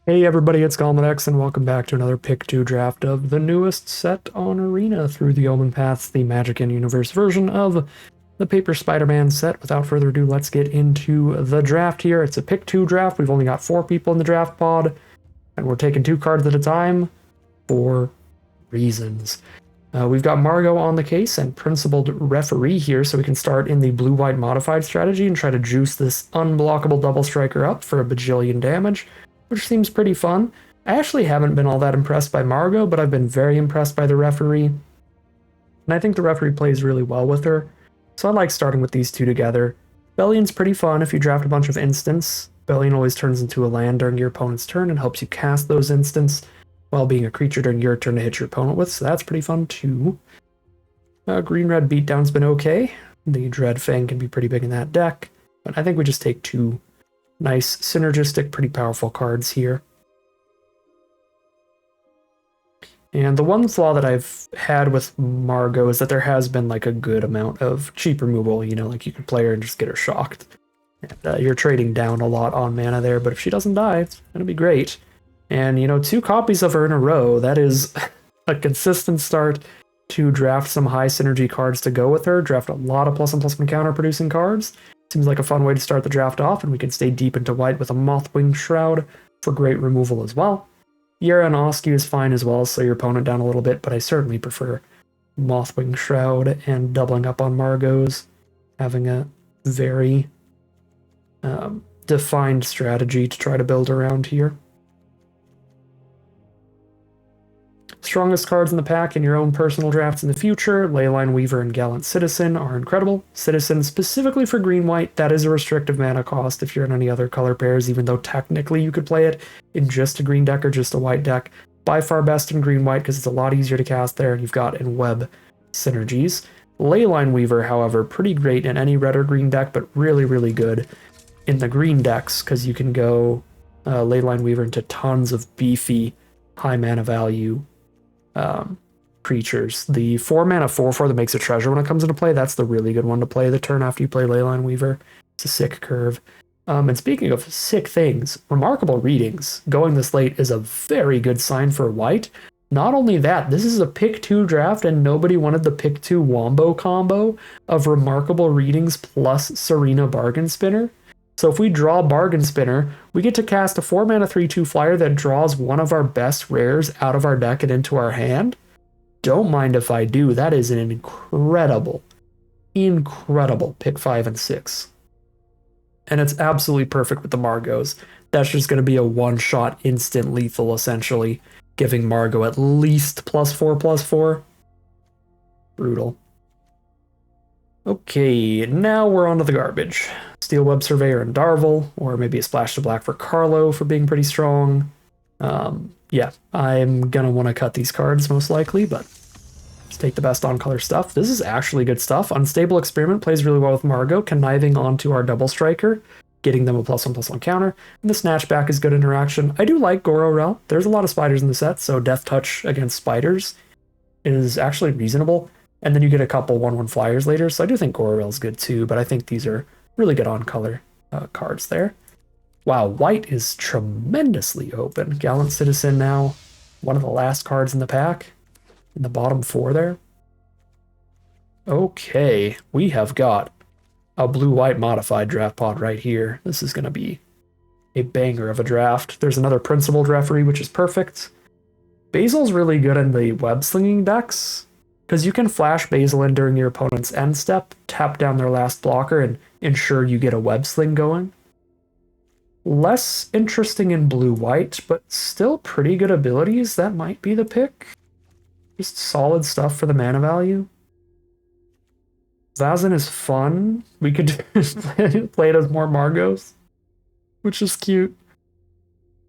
Hey everybody, it's Galmadex, and welcome back to another Pick 2 draft of the newest set on Arena through the Omenpaths, the Magic and Universe version of the Paper Spider Man set. Without further ado, let's get into the draft here. It's a Pick 2 draft. We've only got 4 people in the draft pod, and we're taking 2 cards at a time for reasons. We've got Margot on the case and Principled Referee here, so we can start in the blue-white modified strategy and try to juice this unblockable double striker up for a bajillion damage, which seems pretty fun. I actually haven't been all that impressed by Margot, but I've been very impressed by the referee. And I think the referee plays really well with her, so I like starting with these two together. Bellion's pretty fun if you draft a bunch of instants. Bellion always turns into a land during your opponent's turn and helps you cast those instants while being a creature during your turn to hit your opponent with, so that's pretty fun too. Green-red beatdown's been okay. The Dread Fang can be pretty big in that deck, but I think we just take 2 nice, synergistic, pretty powerful cards here. And the one flaw that I've had with Margot is that there has been like a good amount of cheap removal, like you can play her and just get her shocked. And, you're trading down a lot on mana there, but if she doesn't die, it's going to be great. And, 2 copies of her in a row, that is a consistent start to draft some high synergy cards to go with her, draft a lot of +1/+1 counter producing cards. Seems like a fun way to start the draft off, and we can stay deep into white with a Mothwing Shroud for great removal as well. Yera and Oscu is fine as well, slow your opponent down a little bit, but I certainly prefer Mothwing Shroud and doubling up on Margot's, having a very defined strategy to try to build around here. Strongest cards in the pack in your own personal drafts in the future, Leyline Weaver and Gallant Citizen are incredible. Citizen specifically for green-white, that is a restrictive mana cost if you're in any other color pairs, even though technically you could play it in just a green deck or just a white deck. By far best in green-white because it's a lot easier to cast there, and you've got in web synergies. Leyline Weaver, however, pretty great in any red or green deck, but really, really good in the green decks because you can go Leyline Weaver into tons of beefy, high mana value creatures. The 4 mana 4/4 that makes a treasure when it comes into play, that's the really good one to play the turn after you play Leyline Weaver. It's a sick curve. And speaking of sick things, remarkable readings. Going this late is a very good sign for white. Not only that, this is a pick 2 draft and nobody wanted the pick 2 wombo combo of remarkable readings plus Serena Bargain Spinner. So if we draw Bargain Spinner, we get to cast a 4 mana 3/2 flyer that draws one of our best rares out of our deck and into our hand. Don't mind if I do. That is an incredible pick 5 and 6. And it's absolutely perfect with the Margos. That's just going to be a one-shot instant lethal, essentially, giving Margot at least +4/+4. Brutal. Okay, now we're on to the garbage. Steel Web Surveyor and Darvel, or maybe a Splash to Black for Carlo for being pretty strong. Yeah, I'm going to want to cut these cards most likely, but let's take the best on-color stuff. This is actually good stuff. Unstable Experiment plays really well with Margot, conniving onto our double striker, getting them a +1/+1 counter, and the Snatchback is good interaction. I do like Gororel. There's a lot of spiders in the set, so Death Touch against spiders is actually reasonable. And then you get a couple 1/1 flyers later, so I do think Gororel is good too, but I think these are really good on-color cards there. Wow, white is tremendously open. Gallant Citizen now, one of the last cards in the pack, in the bottom 4 there. Okay, we have got a blue-white modified draft pod right here. This is going to be a banger of a draft. There's another Principled Referee, which is perfect. Basil's really good in the web-slinging decks, because you can flash Basil in during your opponent's end step, tap down their last blocker, and ensure you get a web sling going. Less interesting in blue-white, but still pretty good abilities. That might be the pick. Just solid stuff for the mana value. Vazin is fun. We could play it as more Margos, which is cute.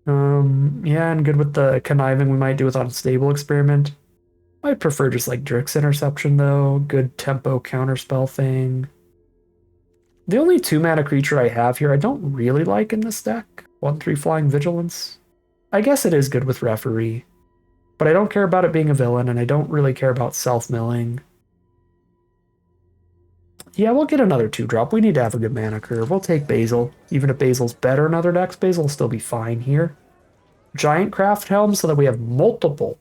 Yeah, and good with the conniving we might do with Unstable Experiment. I prefer just like Drix Interception though. Good tempo counterspell thing. The only 2 mana creature I have here I don't really like in this deck. 1/3 Flying Vigilance. I guess it is good with Referee. But I don't care about it being a villain, and I don't really care about self-milling. Yeah, we'll get another 2-drop. We need to have a good mana curve. We'll take Basil. Even if Basil's better in other decks, Basil will still be fine here. Giant Craft Helm so that we have multiple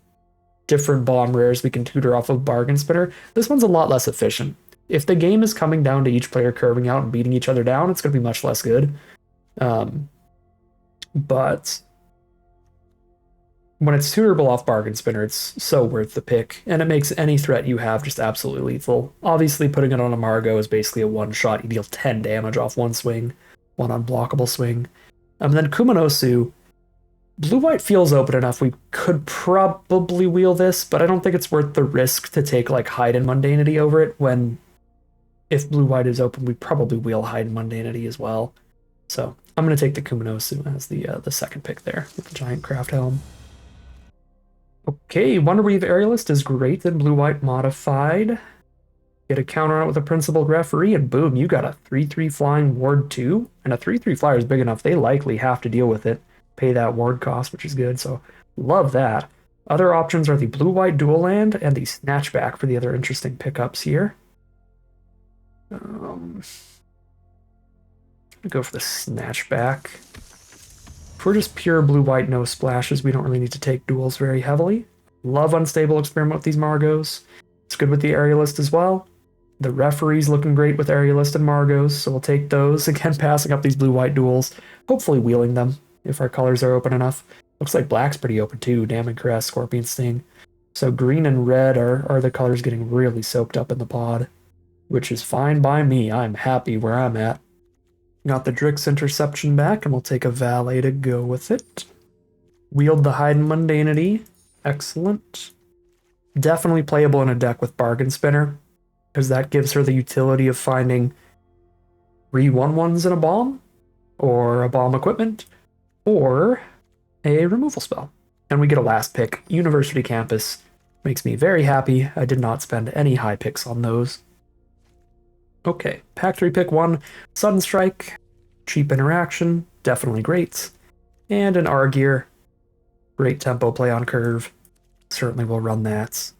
different bomb rares we can tutor off of Bargain Spinner. This one's a lot less efficient. If the game is coming down to each player curving out and beating each other down, it's going to be much less good. But when it's tutorable off Bargain Spinner, it's so worth the pick, and it makes any threat you have just absolutely lethal. Obviously, putting it on a Margot is basically a one-shot. You deal 10 damage off one swing, one unblockable swing. And then Kumanosu, blue-white feels open enough. We could probably wheel this, but I don't think it's worth the risk to take like Hide and Mundanity over it when, if blue-white is open, we probably wheel Hide and Mundanity as well. So I'm going to take the Kumanosu as the second pick there with the Giant Craft Helm. Okay, Wonderweave Aerialist is great in blue-white modified. Get a counter on it with a Principled Referee, and boom, you got a 3/3 flying ward 2. And a 3/3 flyer is big enough, they likely have to deal with it. Pay that ward cost, which is good, so love that. Other options are the blue-white dual land and the Snatchback for the other interesting pickups here. Go for the Snatchback. If we're just pure blue-white, no splashes, we don't really need to take duels very heavily. Love Unstable Experiment with these Margos. It's good with the Aerialist as well. The Referee's looking great with Aerialist and Margos, so we'll take those. Again, passing up these blue-white duels, hopefully wheeling them if our colors are open enough. Looks like black's pretty open too, Damn Caress, Scorpion Sting. So green and red are the colors getting really soaked up in the pod, which is fine by me. I'm happy where I'm at. Got the Drix Interception back, and we'll take a Valet to go with it. Wield the Hide and Mundanity. Excellent. Definitely playable in a deck with Bargain Spinner, because that gives her the utility of finding 3/1/1s in a bomb, or a bomb equipment, or a removal spell. And we get a last pick. University Campus makes me very happy. I did not spend any high picks on those. Okay, pack 3 pick 1, Sudden Strike, cheap interaction, definitely great. And an Argear, great tempo play on curve. Certainly will run that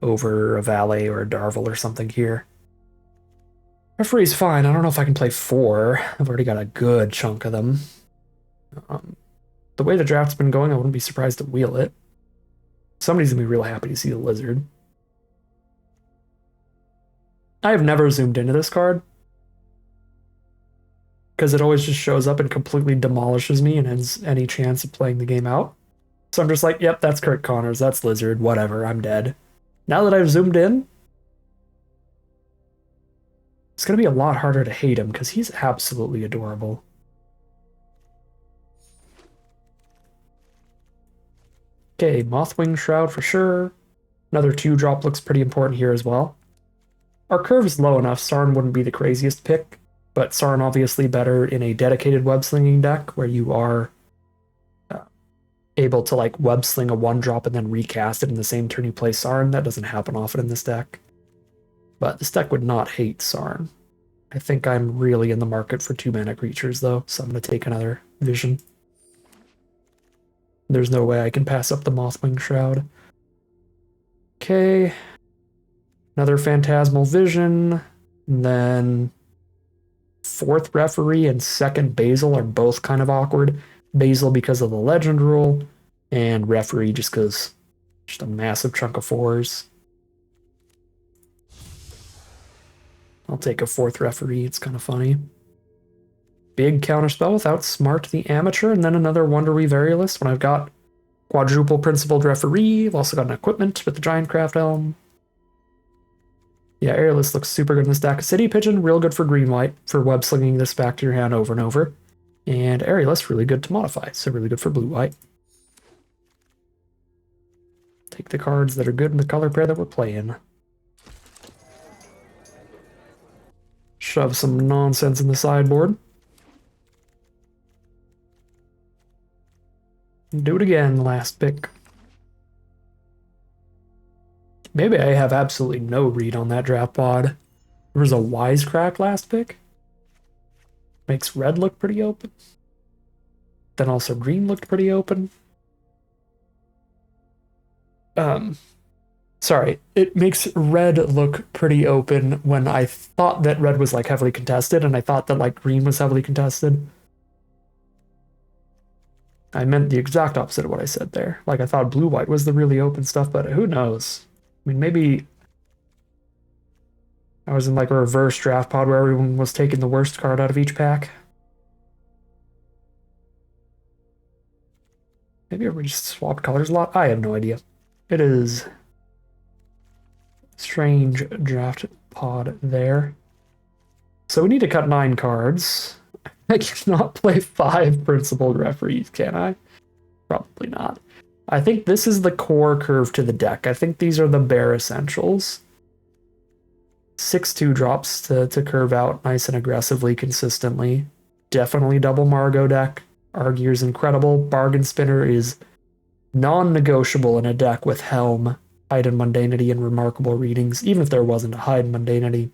over a Valet or a Darvel or something here. Referee's fine. I don't know if I can play 4. I've already got a good chunk of them. The way the draft's been going, I wouldn't be surprised to wheel it. Somebody's gonna be real happy to see the Lizard. I have never zoomed into this card, because it always just shows up and completely demolishes me and ends any chance of playing the game out. So I'm just like, yep, that's Kurt Connors, that's Lizard, whatever, I'm dead. Now that I've zoomed in, it's going to be a lot harder to hate him, because he's absolutely adorable. Okay, Mothwing Shroud for sure. Another 2-drop looks pretty important here as well. Our curve is low enough, Sarn wouldn't be the craziest pick, but Sarn obviously better in a dedicated web-slinging deck where you are able to like web-sling a 1-drop and then recast it in the same turn you play Sarn. That doesn't happen often in this deck. But this deck would not hate Sarn. I think I'm really in the market for 2-mana creatures though, so I'm going to take another Vision. There's no way I can pass up the Mothwing Shroud. Okay. Another Phantasmal Vision, and then 4th Referee and 2nd Basil are both kind of awkward. Basil because of the Legend rule, and Referee just because just a massive chunk of 4s. I'll take a 4th Referee, it's kind of funny. Big counterspell without Smart the Amateur, and then another Wonderweave Aerialist when I've got quadruple Principled Referee. I've also got an equipment with the Giant Craft Helm. Yeah, Aerialist looks super good in this deck. City Pigeon, real good for green-white, for web-slinging this back to your hand over and over. And Aerialist, really good to modify, so really good for blue-white. Take the cards that are good in the color pair that we're playing. Shove some nonsense in the sideboard. Do it again, last pick. Maybe I have absolutely no read on that draft pod. There was a Wisecrack last pick. Makes red look pretty open. Then also green looked pretty open. Sorry, it makes red look pretty open when I thought that red was like heavily contested, and I thought that like green was heavily contested. I meant the exact opposite of what I said there. Like, I thought blue-white was the really open stuff, but who knows? I mean, maybe I was in like a reverse draft pod where everyone was taking the worst card out of each pack. Maybe everybody just swapped colors a lot. I have no idea. It is strange draft pod there. So we need to cut 9 cards. I cannot play 5 principled referees, can I? Probably not. I think this is the core curve to the deck. I think these are the bare essentials. 6/2 drops to curve out nice and aggressively, consistently. Definitely double Margot deck. Arguer's incredible. Bargain Spinner is non-negotiable in a deck with Helm, Hide and Mundanity, and Remarkable Readings, even if there wasn't a Hide and Mundanity.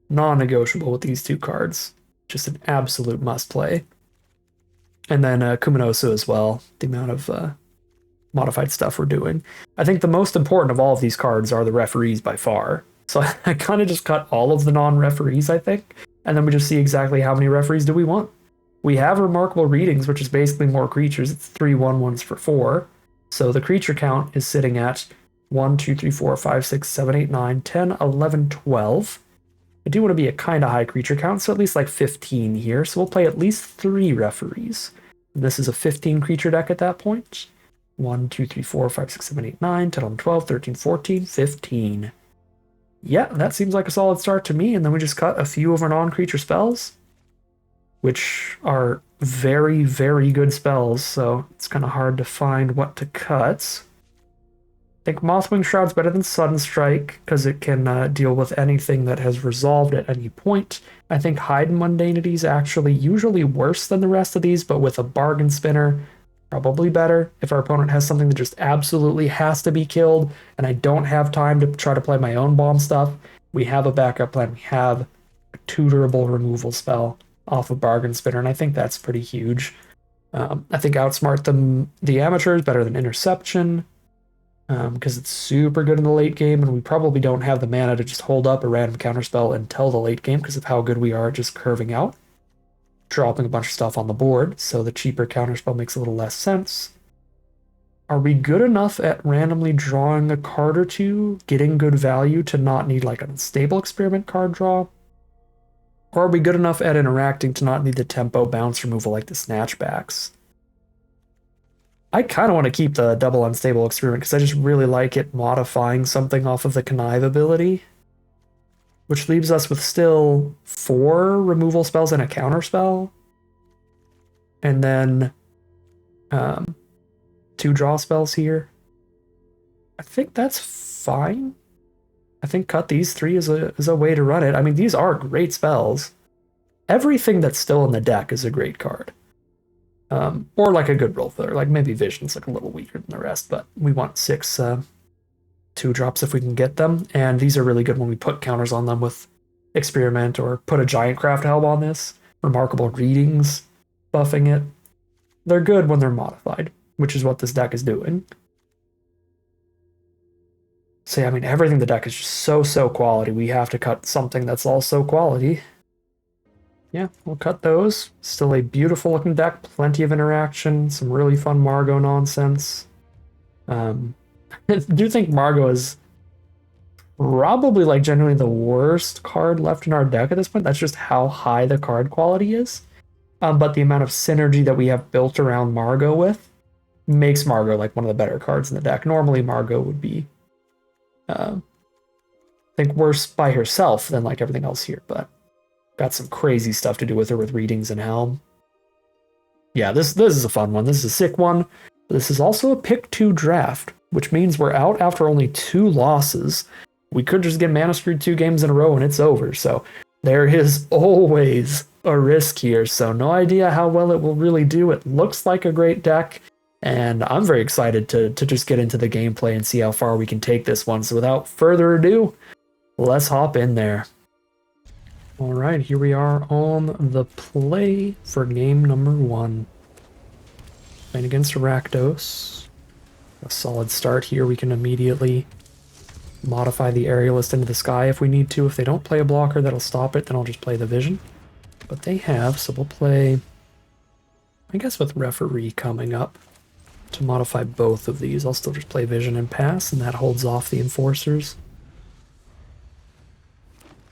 Non-negotiable with these 2 cards. Just an absolute must-play. And then Kuminosu as well, the amount of modified stuff we're doing. I think the most important of all of these cards are the referees by far. So I kind of just cut all of the non-referees, I think, and then we just see exactly how many referees do we want. We have Remarkable Readings, which is basically more creatures. It's 3 1/1s for 4. So the creature count is sitting at 1, 2, 3, 4, 5, 6, 7, 8, 9, 10, 11, 12. I do want to be a kind of high creature count, so at least like 15 here. So we'll play at least 3 referees. This is a 15 creature deck at that point. 1, 2, 3, 4, 5, 6, 7, 8, 9, 10, 11, 12, 13, 14, 15. Yeah, that seems like a solid start to me. And then we just cut a few of our non-creature spells, which are very, very good spells. So it's kind of hard to find what to cut. I think Mothwing Shroud's better than Sudden Strike because it can deal with anything that has resolved at any point. I think Hide and Mundanity is actually usually worse than the rest of these, but with a Bargain Spinner, probably better. If our opponent has something that just absolutely has to be killed and I don't have time to try to play my own bomb stuff, we have a backup plan. We have a tutorable removal spell off of Bargain Spinner, and I think that's pretty huge. I think Outsmart the Amateur is better than Interception, because it's super good in the late game, and we probably don't have the mana to just hold up a random counterspell until the late game because of how good we are at just curving out, dropping a bunch of stuff on the board, so the cheaper counterspell makes a little less sense. Are we good enough at randomly drawing a card or two, getting good value to not need like an Unstable Experiment card draw? Or are we good enough at interacting to not need the tempo bounce removal like the Snatchbacks? I kind of want to keep the double Unstable Experiment because I just really like it modifying something off of the Connive ability, which leaves us with still 4 removal spells and a counter spell, and then 2 draw spells here. I think that's fine. I think cut these 3 is a way to run it. I mean, these are great spells. Everything that's still in the deck is a great card. Or like a good roll filler, like maybe Vision's like a little weaker than the rest, but we want 6 2-drops if we can get them, and these are really good when we put counters on them with Experiment or put a Giant Craft Helm on this. Remarkable Readings, buffing it. They're good when they're modified, which is what this deck is doing. So yeah, I mean, everything in the deck is just so quality. We have to cut something that's also quality. Yeah, we'll cut those. Still a beautiful looking deck, plenty of interaction, some really fun Margot nonsense. I do think Margot is probably like genuinely the worst card left in our deck at this point. That's just how high the card quality is. But the amount of synergy that we have built around Margot with makes Margot like one of the better cards in the deck. Normally Margot would be I think worse by herself than like everything else here, but got some crazy stuff to do with her with Readings and Helm. Yeah, this is a fun one. This is a sick one. This is also a pick 2 draft, which means we're out after only 2 losses. We could just get mana screwed 2 games in a row and it's over. So there is always a risk here. So no idea how well it will really do. It looks like a great deck, and I'm very excited to just get into the gameplay and see how far we can take this one. So without further ado, let's hop in there. All right, here we are on the play for game number 1. Playing against Rakdos. A solid start here. We can immediately modify the Aerialist into the sky if we need to. If they don't play a blocker that'll stop it, then I'll just play the Vision. But they have, so we'll play I guess with Referee coming up, to modify both of these, I'll still just play Vision and pass, and that holds off the Enforcers.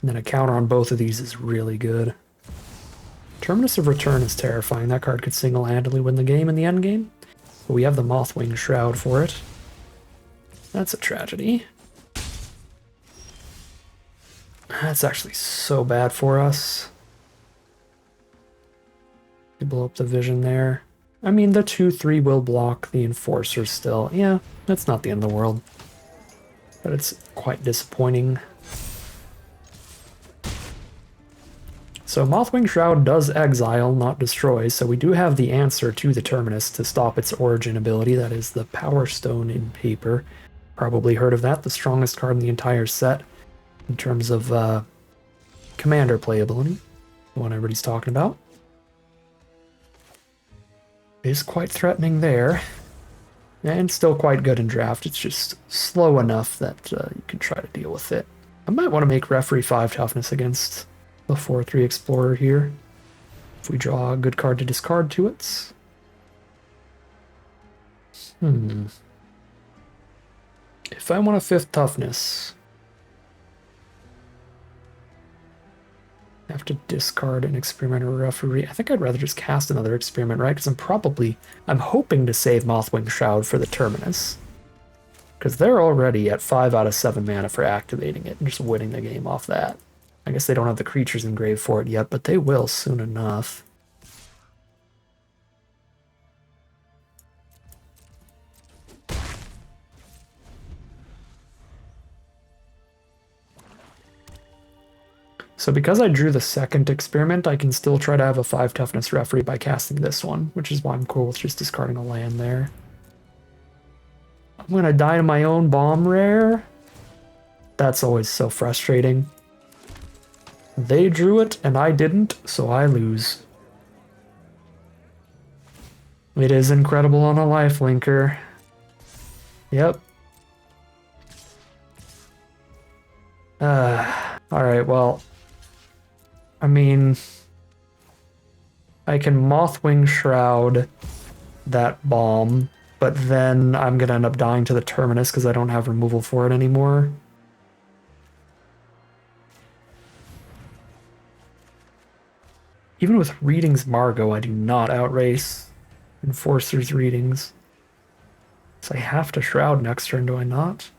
And then a counter on both of these is really good. Terminus of Return is terrifying. That card could single-handedly win the game in the endgame. But we have the Mothwing Shroud for it. That's a tragedy. That's actually so bad for us. You blow up the Vision there. I mean, the 2-3 will block the Enforcer still. Yeah, that's not the end of the world. But it's quite disappointing. So Mothwing Shroud does exile, not destroy, so we do have the answer to the Terminus to stop its origin ability. That is the Power Stone in paper. Probably heard of that, the strongest card in the entire set in terms of commander playability, the one everybody's talking about. Is quite threatening there, and still quite good in draft. It's just slow enough that you can try to deal with it. I might want to make Referee 5 toughness against the 4-3 Explorer here. If we draw a good card to discard to it. If I want a 5th toughness, I have to discard an Experiment or Referee. I think I'd rather just cast another Experiment, right? Because I'm hoping to save Mothwing Shroud for the Terminus. Because they're already at 5 out of 7 mana for activating it and just winning the game off that. I guess they don't have the creatures engraved for it yet, but they will soon enough. So because I drew the second Experiment, I can still try to have a 5 toughness Referee by casting this one, which is why I'm cool with just discarding a land there. I'm going to die to my own bomb rare. That's always so frustrating. They drew it, and I didn't, so I lose. It is incredible on a lifelinker. Yep. Alright, well... I mean... I can Mothwing Shroud that bomb, but then I'm gonna end up dying to the Terminus because I don't have removal for it anymore. Even with Readings Margot, I do not outrace Enforcer's Readings. So I have to Shroud next turn, do I not?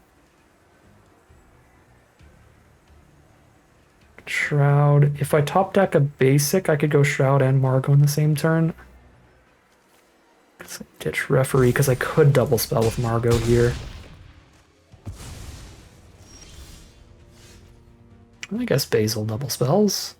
Shroud. If I top deck a basic, I could go Shroud and Margot in the same turn. Ditch Referee, because I could double spell with Margot here. I guess Basil double spells.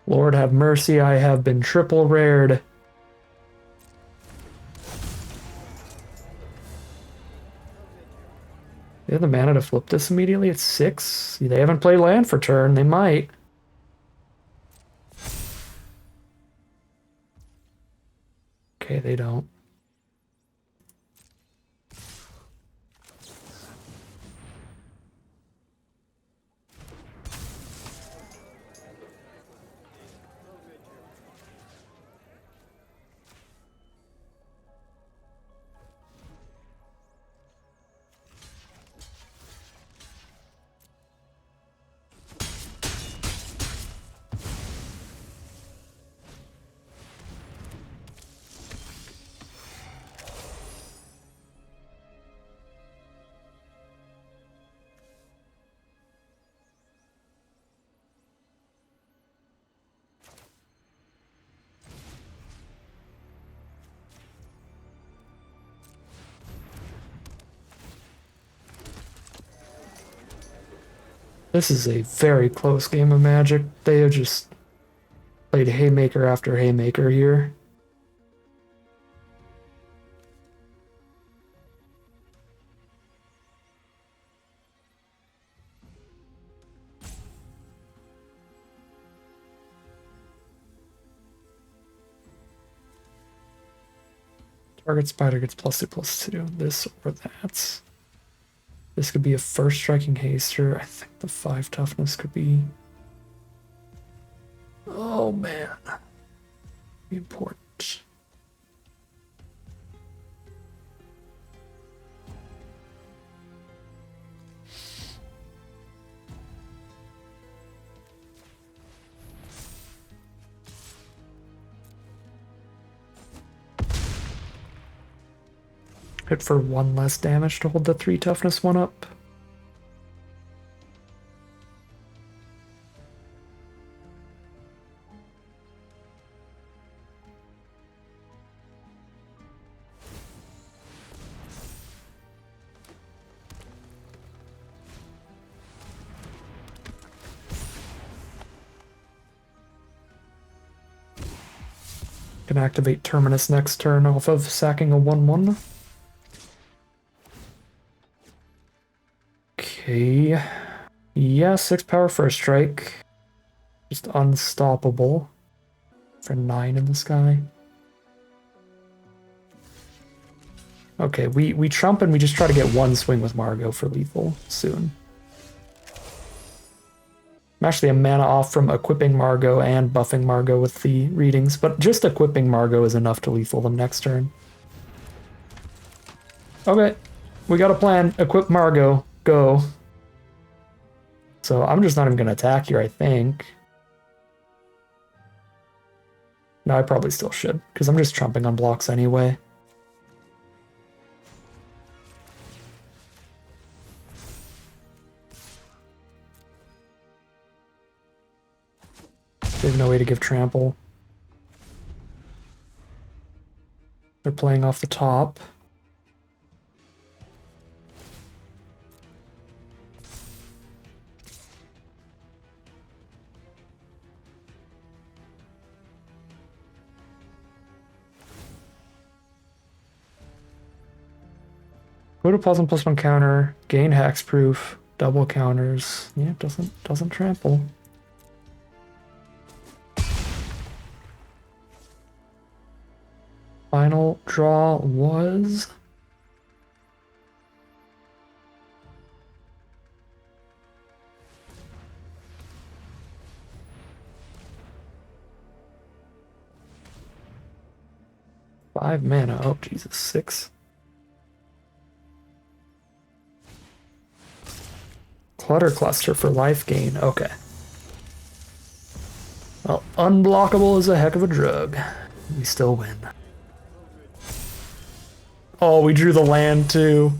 Lord have mercy, I have been triple rared. They have the mana to flip this immediately at 6. They haven't played land for turn, they might. Okay, they don't. This is a very close game of Magic. They have just played haymaker after haymaker here. Target spider gets +2/+2. This or that. This could be a first striking haster. I think the 5 toughness could be. Oh man. Important. Hit for 1 less damage to hold the 3 toughness 1 up. Can activate Terminus next turn off of sacking a 1/1. Okay. Yeah, 6 power first strike. Just unstoppable. For 9 in the sky. Okay, we trump and we just try to get 1 swing with Margot for lethal soon. I'm actually a mana off from equipping Margot and buffing Margot with the readings, but just equipping Margot is enough to lethal them next turn. Okay, we got a plan. Equip Margot. Go. So I'm just not even going to attack here, I think. No, I probably still should, because I'm just trumping on blocks anyway. They have no way to give trample. They're playing off the top. Protoplasm +1 counter, gain hexproof, double counters. Yeah, doesn't trample. Final draw was five mana. Oh Jesus, 6. Clutter cluster for life gain. Okay. Well, unblockable is a heck of a drug. We still win. Oh, we drew the land too.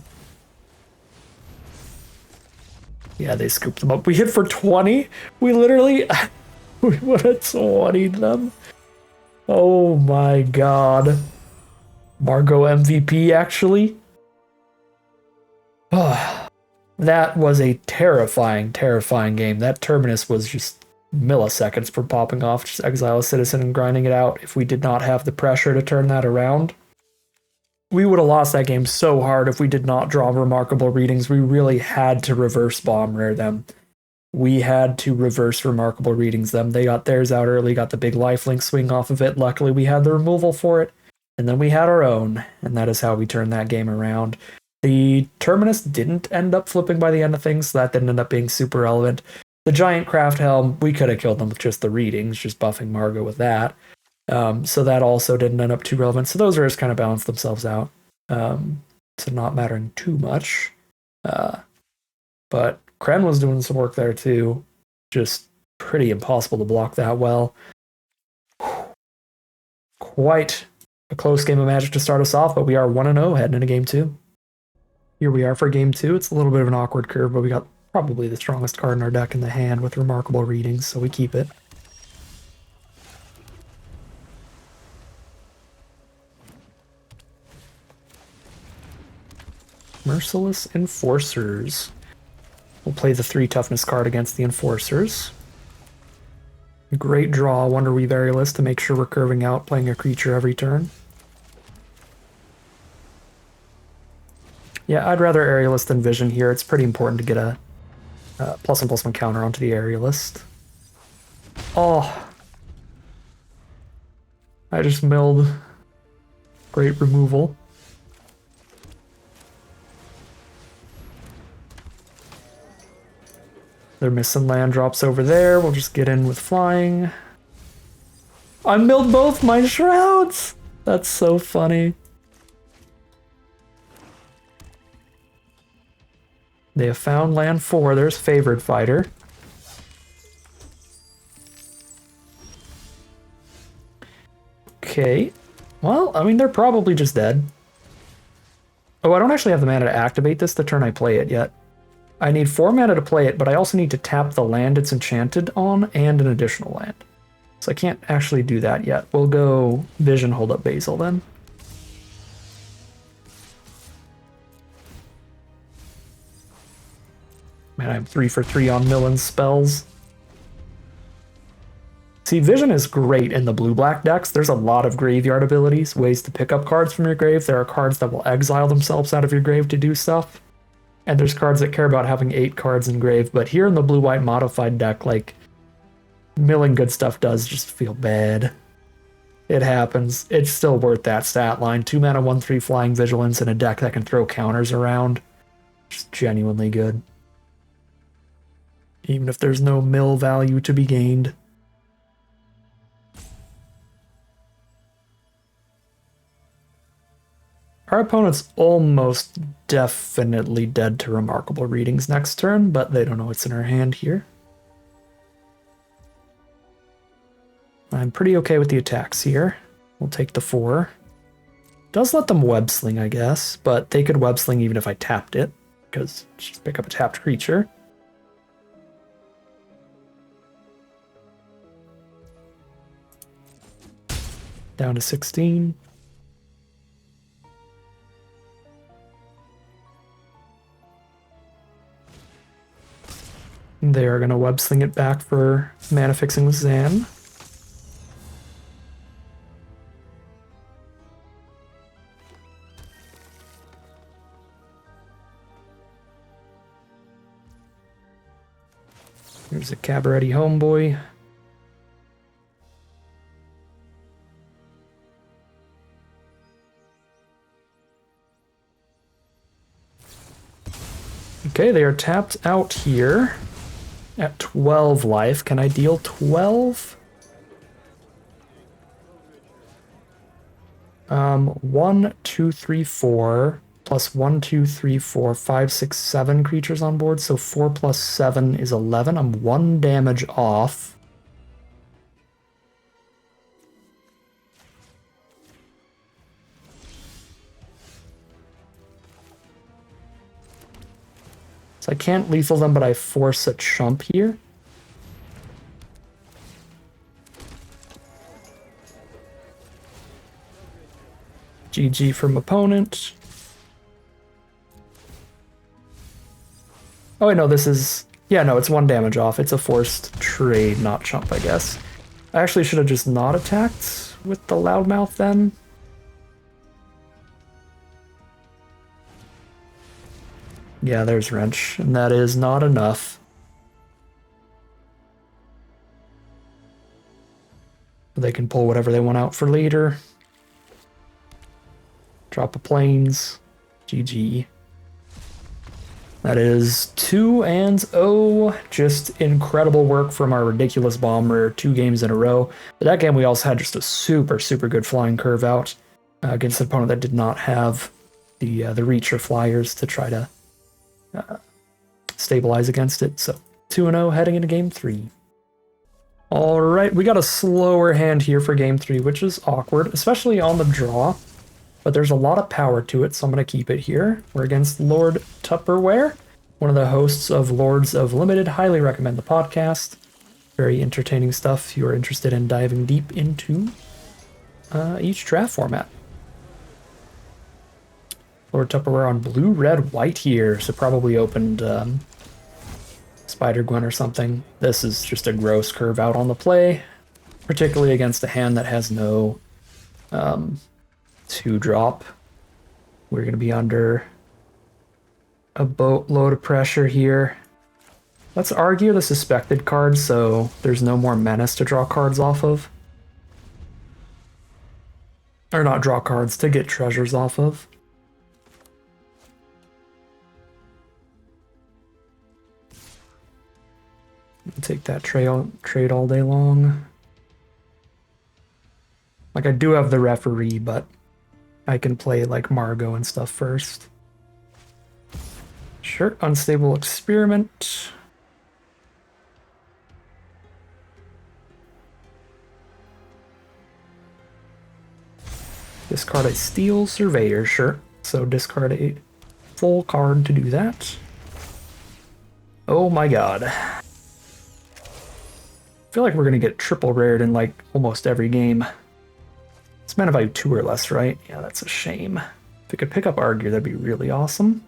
Yeah, they scooped them up. We hit for 20. We literally we would have 20'd them. Oh my god. Margot MVP actually. Oh. That was a terrifying, terrifying game. That Terminus was just milliseconds for popping off. Just exile a citizen and grinding it out. If we did not have the pressure to turn that around, we would have lost that game so hard if we did not draw remarkable readings. We really had to reverse bomb rare them. We had to reverse remarkable readings them. They got theirs out early, got the big lifelink swing off of it. Luckily, we had the removal for it. And then we had our own. And that is how we turned that game around. The Terminus didn't end up flipping by the end of things, so that didn't end up being super relevant. The Giant Craft Helm, we could have killed them with just the readings, just buffing Margot with that. So that also didn't end up too relevant. So those rares kind of balanced themselves out to not mattering too much. But Kren was doing some work there too. Just pretty impossible to block that well. Quite a close game of Magic to start us off, but we are 1-0 heading into game 2. Here we are for game 2. It's a little bit of an awkward curve, but we got probably the strongest card in our deck in the hand with remarkable readings, so we keep it. Merciless Enforcers. We'll play the 3 toughness card against the Enforcers. Great draw, Wonder Weave Aerialist to make sure we're curving out, playing a creature every turn. Yeah, I'd rather Aerialist than Vision here. It's pretty important to get a +1/+1 counter onto the Aerialist. Oh! I just milled. Great removal. They're missing land drops over there. We'll just get in with flying. I milled both my shrouds! That's so funny. They have found land 4. There's Favored Fighter. Okay. Well, I mean, they're probably just dead. Oh, I don't actually have the mana to activate this the turn I play it yet. I need 4 mana to play it, but I also need to tap the land it's enchanted on and an additional land. So I can't actually do that yet. We'll go Vision, hold up Basil then. Man, I'm 3 for 3 on Millen's spells. See, Vision is great in the blue-black decks. There's a lot of graveyard abilities, ways to pick up cards from your grave. There are cards that will exile themselves out of your grave to do stuff. And there's cards that care about having 8 cards in grave. But here in the blue-white modified deck, like, milling good stuff does just feel bad. It happens. It's still worth that stat line. 2 mana, 1/3 Flying Vigilance in a deck that can throw counters around. Just genuinely good. Even if there's no mill value to be gained. Our opponent's almost definitely dead to Remarkable Readings next turn, but they don't know what's in our hand here. I'm pretty okay with the attacks here. We'll take the 4. Does let them web sling, I guess, but they could web sling even if I tapped it, because just pick up a tapped creature. Down to 16. They are going to web sling it back for mana fixing with Zan. Here's a Cabaretti homeboy. Okay, they are tapped out here at 12 life. Can I deal 12? 1, 2, 3, 4 plus 1, 2, 3, 4, 5, 6, 7 creatures on board. So 4 plus 7 is 11. I'm 1 damage off. So I can't lethal them, but I force a chump here. GG from opponent. Oh wait, no, this is... Yeah, no, it's 1 damage off. It's a forced trade, not chump, I guess. I actually should have just not attacked with the loudmouth then. Yeah, there's Wrench, and that is not enough. They can pull whatever they want out for later. Drop a Plains. GG. That is 2-0. Just incredible work from our ridiculous bomber 2 games in a row. But that game we also had just a super, super good flying curve out against an opponent that did not have the reach or flyers to try to stabilize against it. So 2-0 heading into game 3. All right, we got a slower hand here for game 3, which is awkward, especially on the draw. But there's a lot of power to it, so I'm going to keep it here. We're against Lord Tupperware, one of the hosts of Lords of Limited. Highly recommend the podcast. Very entertaining stuff if you are interested in diving deep into each draft format. Lord Tupperware on blue, red, white here, so probably opened Spider Gwen or something. This is just a gross curve out on the play, particularly against a hand that has no 2-drop. We're going to be under a boatload of pressure here. Let's argue the suspected card so there's no more menace to draw cards off of. Or not draw cards, to get treasures off of. Take that trade all day long. Like, I do have the referee, but I can play like Margot and stuff first. Sure, unstable experiment. Discard a Steel Surveyor, sure. So discard a full card to do that. Oh my god. I feel like we're gonna get triple rared in like almost every game. It's mana value 2 or less, right? Yeah, that's a shame. If we could pick up Argue, that'd be really awesome.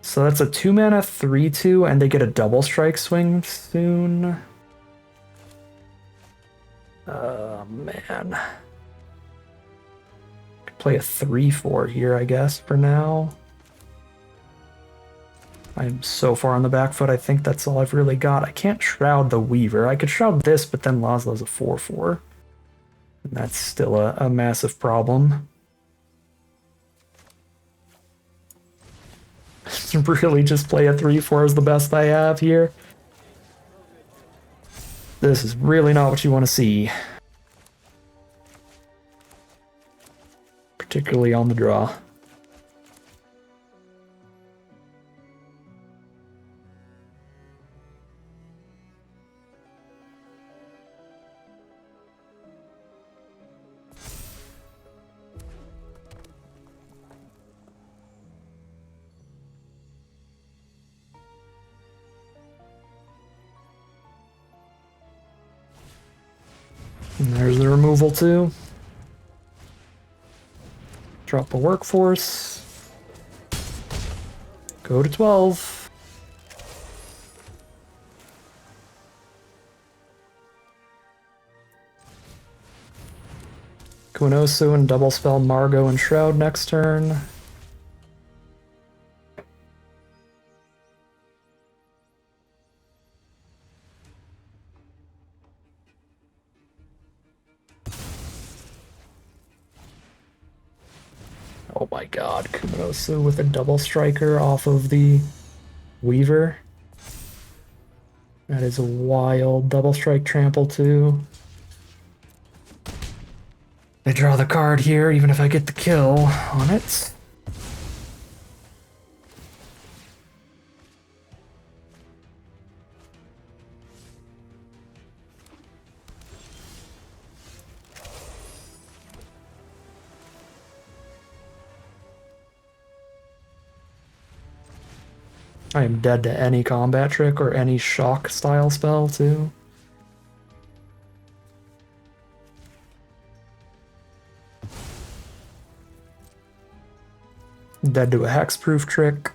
So that's a 2-mana 3/2, and they get a double strike swing soon. Man. Could play a 3/4 here, I guess, for now. I'm so far on the back foot, I think that's all I've really got. I can't Shroud the Weaver. I could Shroud this, but then Laszlo's a 4/4. And that's still a massive problem. Really just play a 3/4 is the best I have here. This is really not what you want to see. Particularly on the draw. And there's the removal too. Drop a workforce. Go to 12. Kuinosu and double spell Margot and Shroud next turn. Oh my god, Kuinosu with a double striker off of the Weaver. That is a wild double strike trample too. I draw the card here, even if I get the kill on it. I am dead to any combat trick or any shock style spell too. Dead to a hexproof trick.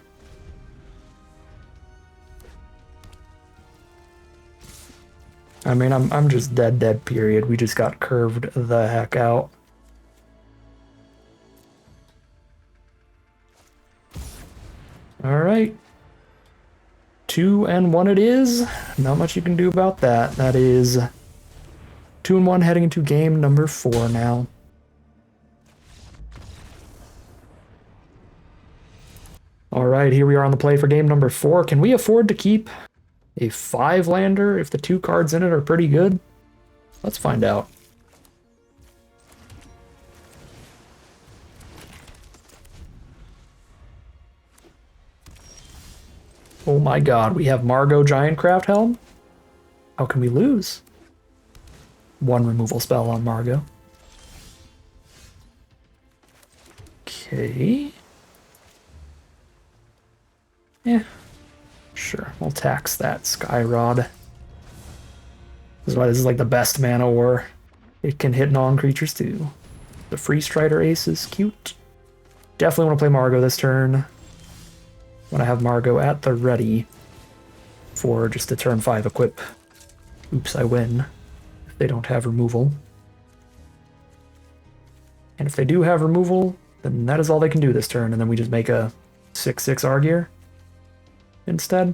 I mean, I'm just dead period. We just got curved the heck out. All right. 2 and 1 it is. Not much you can do about that. That is 2 and 1 heading into game number 4 now. All right, here we are on the play for game number 4. Can we afford to keep a 5-lander if the 2 cards in it are pretty good? Let's find out. Oh my god, we have Margot Giantcraft Helm? How can we lose? 1 removal spell on Margot. Okay. Yeah, sure, we'll tax that Skyrod. This is why this is like the best mana war. It can hit non-creatures too. The Free Strider Ace is cute. Definitely want to play Margot this turn. Want to have Margot at the ready. for just a turn 5 equip. Oops, I win. If they don't have removal. And if they do have removal, then that is all they can do this turn, and then we just make a 6/6 Argear instead.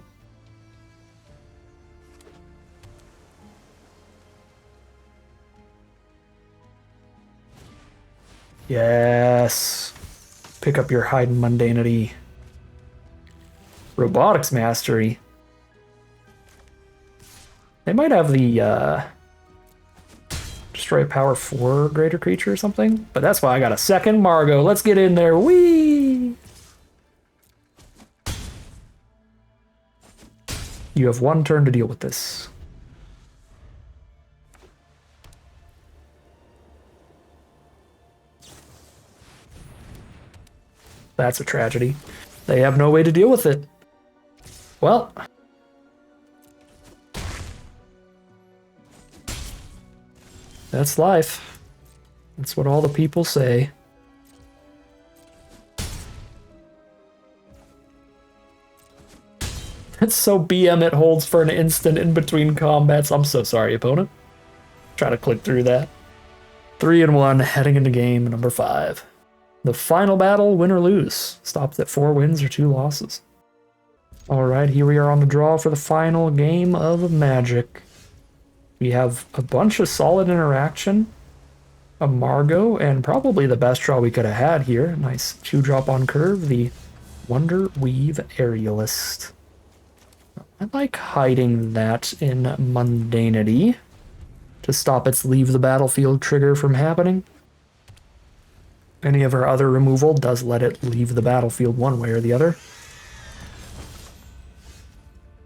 Yes. Pick up your hide and mundanity. Robotics Mastery. They might have the destroy power 4 greater creature or something, but that's why I got a second Margot. Let's get in there. Whee! You have 1 turn to deal with this. That's a tragedy. They have no way to deal with it. Well, that's life. That's what all the people say. It's so BM it holds for an instant in between combats. I'm so sorry, opponent. Try to click through that. 3-1, heading into game number 5. The final battle, win or lose. Stops at 4 wins or 2 losses. Alright, here we are on the draw for the final game of Magic. We have a bunch of solid interaction, a Margot, and probably the best draw we could have had here. Nice 2-drop on curve, the Wonder Weave Aerialist. I like hiding that in Mundanity to stop its leave the battlefield trigger from happening. Any of our other removal does let it leave the battlefield one way or the other.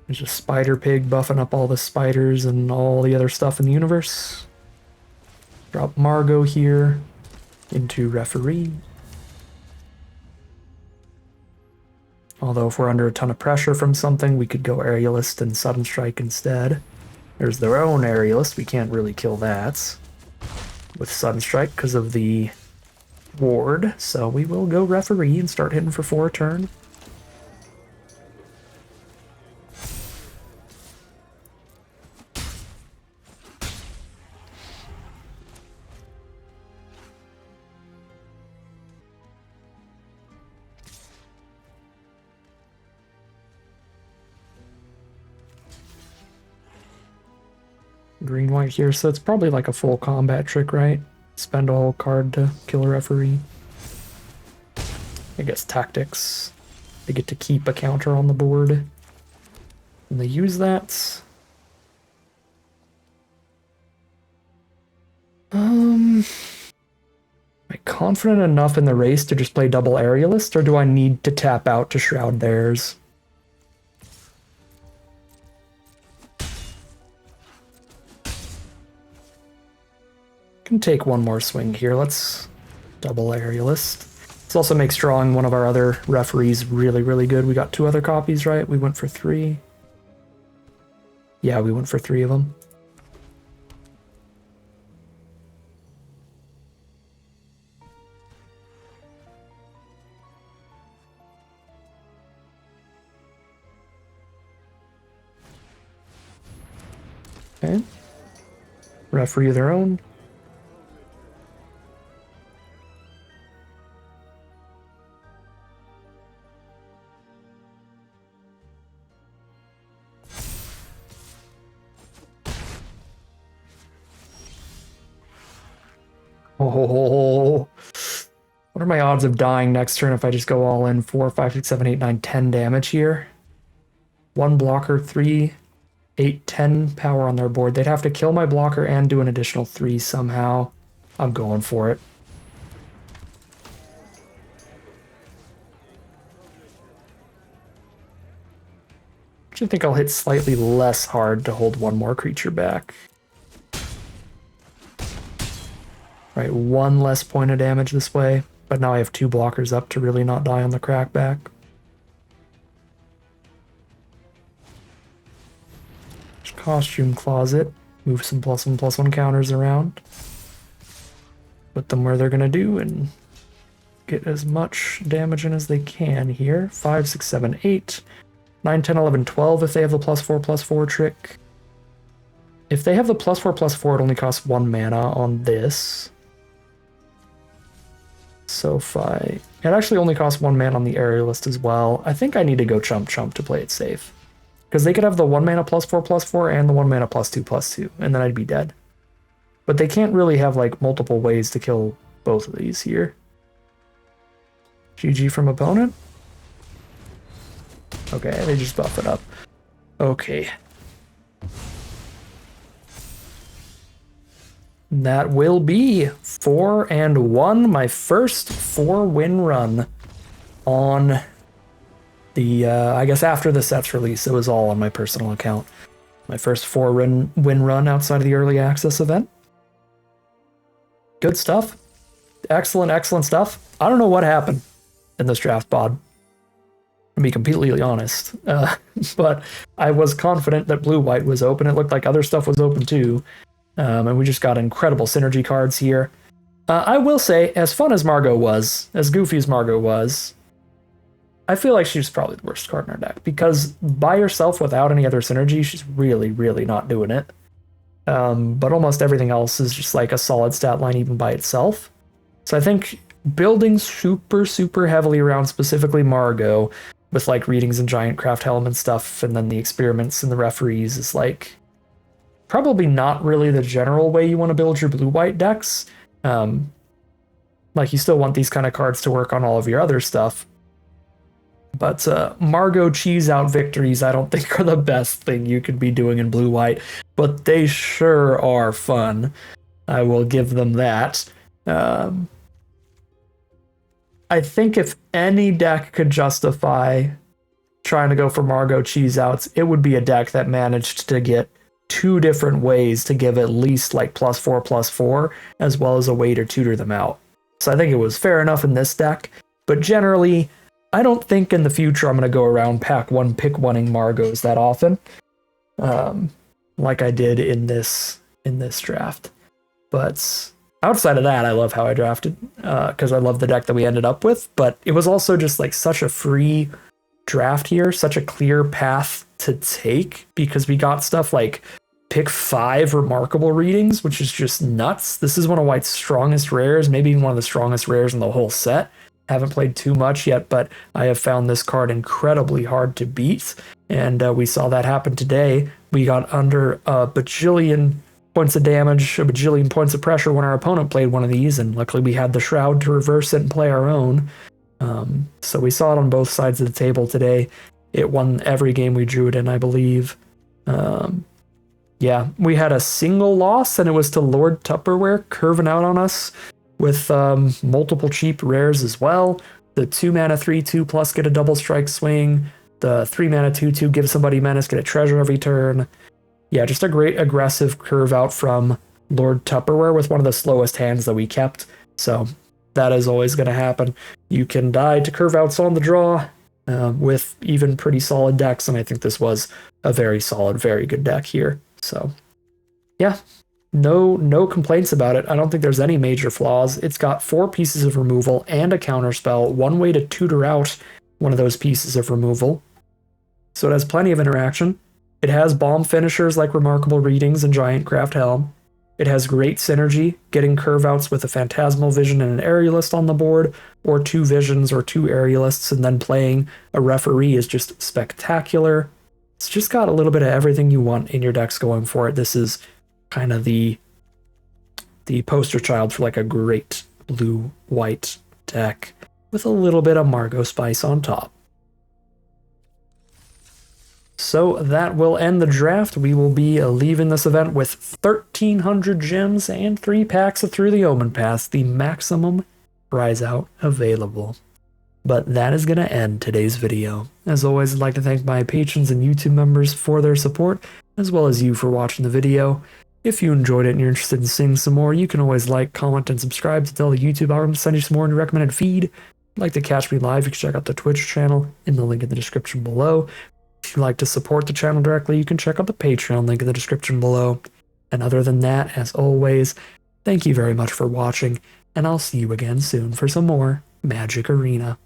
There's a Spider Pig buffing up all the spiders and all the other stuff in the universe. Drop Margot here into Referee. Although if we're under a ton of pressure from something, we could go Aerialist and Sudden Strike instead. There's their own Aerialist, we can't really kill that with Sudden Strike because of the ward, so we will go Referee and start hitting for 4 a turn. Green white here, so it's probably like a full combat trick, right? Spend a whole card to kill a Referee. I guess tactics. They get to keep a counter on the board. And they use that. Am I confident enough in the race to just play double Aerialist, or do I need to tap out to shroud theirs? Can take one more swing here. Let's double Aerialist. This also makes drawing one of our other Referees really, really good. We got 2 other copies, right? We went for 3. Yeah, we went for 3 of them. Okay. Referee of their own. Oh, what are my odds of dying next turn if I just go all in? 4, 5, 6, 7, 8, 9, 10 damage here? 1 blocker, 3, 8, 10 power on their board. They'd have to kill my blocker and do an additional 3 somehow. I'm going for it. Actually, I think I'll hit slightly less hard to hold 1 more creature back. Right, 1 less point of damage this way, but now I have 2 blockers up to really not die on the crackback. Costume Closet, move some +1/+1 counters around. Put them where they're gonna do and get as much damage in as they can here. 5, 6, 7, 8. 9, 10, 11, 12 if they have the +4/+4 trick. If they have the +4/+4, it only costs 1 mana on this. SoFi. It actually only costs 1 mana on the Aerialist as well. I think I need to go chump to play it safe. Because they could have the 1 mana +4/+4 and the 1 mana +2/+2, and then I'd be dead. But they can't really have like multiple ways to kill both of these here. GG from opponent. Okay, they just buff it up. Okay. That will be 4-1, my first 4-win run on the, I guess after the set's release. It was all on my personal account. My first 4-win run outside of the early access event. Good stuff. Excellent stuff. I don't know what happened in this draft pod, to be completely honest. But I was confident that blue-white was open. It looked like other stuff was open too. And we just got incredible synergy cards here. I will say, as fun as Margot was, as goofy as Margot was, I feel like she's probably the worst card in our deck, because by herself without any other synergy, she's really not doing it. But almost everything else is just like a solid stat line even by itself. So I think building super heavily around specifically Margot with like readings and Giant Craft Helm and stuff, and then the experiments and the referees is like probably not really the general way you want to build your blue-white decks. Like you still want these kind of cards to work on all of your other stuff. But Margot cheese out victories I don't think are the best thing you could be doing in blue-white, but they sure are fun. I will give them that. I think if any deck could justify trying to go for Margot cheese outs, it would be a deck that managed to get 2 different ways to give at least like +4/+4, as well as a way to tutor them out. So I think it was fair enough in this deck, but generally, I don't think in the future I'm going to go around pack 1, pick 1ing Margos that often, like I did in this draft. But outside of that, I love how I drafted, because I love the deck that we ended up with, but it was also just like such a free draft here, such a clear path to take, because we got stuff like pick 5 remarkable readings, which is just nuts. This is one of White's strongest rares, maybe even one of the strongest rares in the whole set. Haven't played too much yet, but I have found this card incredibly hard to beat, and we saw that happen today. We got under a bajillion points of damage, a bajillion points of pressure when our opponent played one of these, and luckily we had the Shroud to reverse it and play our own. So we saw it on both sides of the table today. It won every game we drew it in, I believe. Yeah, we had a single loss, and it was to Lord Tupperware curving out on us with multiple cheap rares as well. The 2 mana 3/2 plus get a double strike swing. The 3 mana 2/2 give somebody menace, get a treasure every turn. Yeah, just a great aggressive curve out from Lord Tupperware with one of the slowest hands that we kept. So that is always going to happen. You can die to curve outs on the draw with even pretty solid decks, and I think this was a very solid, very good deck here. So yeah, no complaints about it. I don't think there's any major flaws. It's got 4 pieces of removal and a counterspell, 1 way to tutor out one of those pieces of removal. So it has plenty of interaction. It has bomb finishers like Remarkable Readings and Giant Craft Helm. It has great synergy, getting curve outs with a Phantasmal Vision and an Aerialist on the board, or 2 Visions or 2 Aerialists, and then playing a Referee is just spectacular. It's just got a little bit of everything you want in your decks going for it. This is kind of the poster child for like a great blue-white deck with a little bit of Margot spice on top. So that will end the draft. We will be leaving this event with 1,300 gems and 3 packs of Through the Omenpaths, the maximum prize out available. But that is going to end today's video. As always, I'd like to thank my patrons and YouTube members for their support, as well as you for watching the video. If you enjoyed it and you're interested in seeing some more, you can always like, comment, and subscribe to tell the YouTube algorithm to send you some more in your recommended feed. If you'd like to catch me live, you can check out the Twitch channel in the link in the description below. If you'd like to support the channel directly, you can check out the Patreon link in the description below. And other than that, as always, thank you very much for watching, and I'll see you again soon for some more Magic Arena.